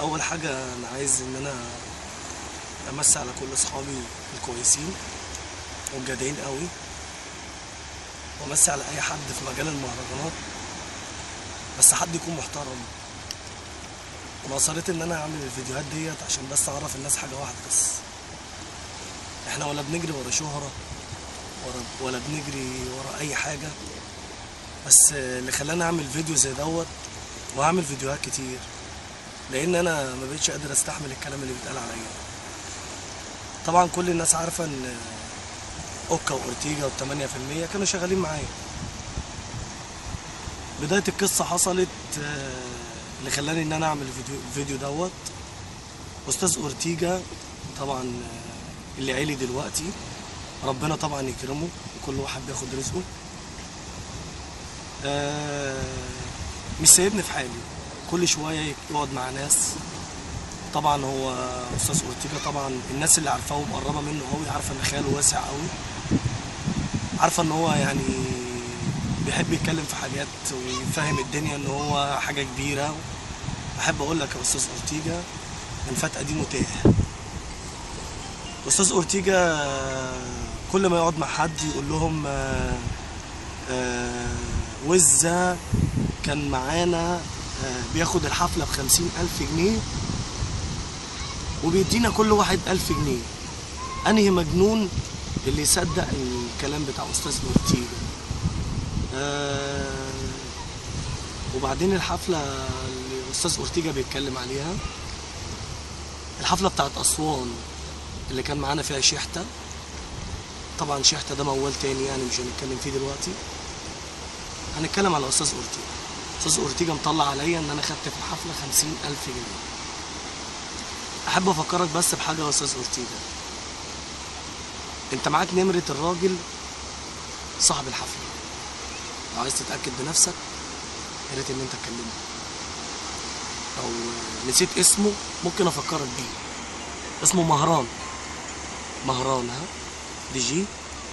اول حاجه انا عايز ان انا امسي على كل اصحابي الكويسين والجادعين قوي، وامسي على اي حد في مجال المهرجانات، بس حد يكون محترم. انا اصريت ان انا اعمل الفيديوهات ديت عشان بس اعرف الناس حاجه واحده بس: احنا ولا بنجري ورا شهره ولا بنجري ورا اي حاجه. بس اللي خلاني اعمل فيديو زي دوت واعمل فيديوهات كتير، لان انا ما بقتش قادر استحمل الكلام اللي بيتقال عليا. طبعا كل الناس عارفه ان اوكا واورتيجا وال8% كانوا شغالين معايا. بدايه القصه حصلت اللي خلاني ان انا اعمل الفيديو دوت استاذ اورتيجا. طبعا اللي عيلي دلوقتي ربنا طبعا يكرمه، وكل واحد بياخد رزقه. مش سايبني في حالي، كل شويه يقعد مع ناس. طبعا هو استاذ اورتيجا، طبعا الناس اللي عارفاه ومقربه منه قوي عارفه ان خياله واسع قوي، عارفه ان هو يعني بيحب يتكلم في حاجات ويفهم الدنيا ان هو حاجه كبيره. احب اقول لك يا استاذ اورتيجا، من فات قديم وتاه. استاذ اورتيجا كل ما يقعد مع حد يقول لهم وزة كان معانا بياخد الحفلة ب50,000 جنيه وبيدينا كل واحد 1000 جنيه. انهي مجنون اللي يصدق الكلام بتاع استاذ اورتيجا؟ وبعدين الحفلة اللي استاذ اورتيجا بيتكلم عليها، الحفلة بتاعت اسوان اللي كان معانا فيها شحتة. طبعا شحتة ده موال تاني، يعني مش هنتكلم فيه دلوقتي، هنتكلم على استاذ اورتيجا. استاذ اورتيجا مطلع عليا ان انا خدت في الحفلة 50,000 جنيه. احب افكرك بس بحاجة يا استاذ اورتيجا، انت معاك نمرة الراجل صاحب الحفلة، لو عايز تتأكد بنفسك يا ريت ان انت تكلمه. لو نسيت اسمه ممكن افكرك بيه، اسمه مهران ها، دي جي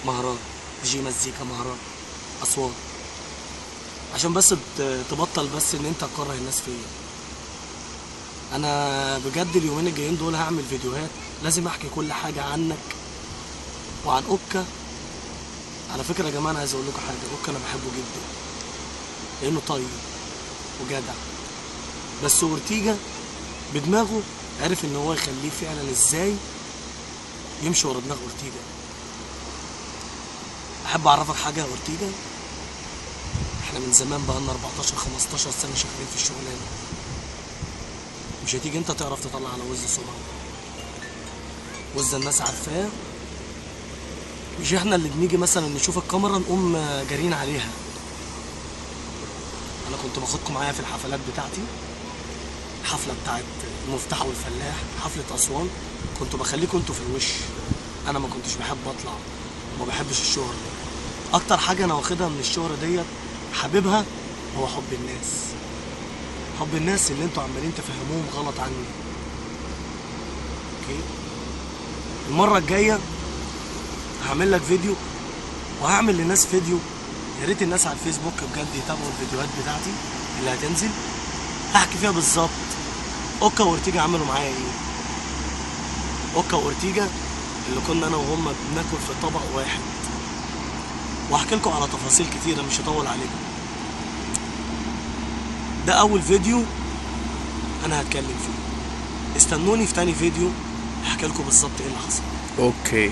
مهران، دي جي مزيكا مهران اسوان. عشان بس تبطل بس ان انت تكره الناس فيا. انا بجد اليومين الجايين دول هعمل فيديوهات لازم احكي كل حاجه عنك وعن اوكا. على فكره يا جماعه انا عايز اقول لكم حاجه، اوكا انا بحبه جدا لانه طيب وجدع، بس اورتيجا بدماغه عرف ان هو يخليه فعلا ازاي يمشي ورا دماغ اورتيجا. احب اعرفك حاجه يا اورتيجا، احنا من زمان بقالنا 14 15 سنه شغالين في الشغلانه. مش هتيجي انت تعرف تطلع على وز سمعه، وز الناس عارفاه. مش احنا اللي بنيجي مثلا نشوف الكاميرا نقوم جارين عليها. انا كنت باخدكم معايا في الحفلات بتاعتي، الحفله بتاعت المفتاح والفلاح، حفله اسوان، كنت بخليكم انتوا في الوش. انا ما كنتش بحب اطلع وما بحبش الشهره. اكتر حاجه انا واخدها من الشهره ديت حبيبها هو حب الناس. حب الناس اللي انتوا عمالين تفهموهم غلط عني. اوكي، المره الجايه هعمل لك فيديو وهعمل للناس فيديو. يا ريت الناس على الفيسبوك بجد يتابعوا الفيديوهات بتاعتي اللي هتنزل، هحكي فيها بالظبط اوكا واورتيجا عملوا معايا ايه. اوكا واورتيجا اللي كنا انا وهم بناكل في طبق واحد، وهحكي لكم على تفاصيل كتيره مش هطول عليكم. ده اول فيديو انا هتكلم فيه، استنوني في تاني فيديو هحكي لكم بالظبط ايه اللي حصل. اوكي.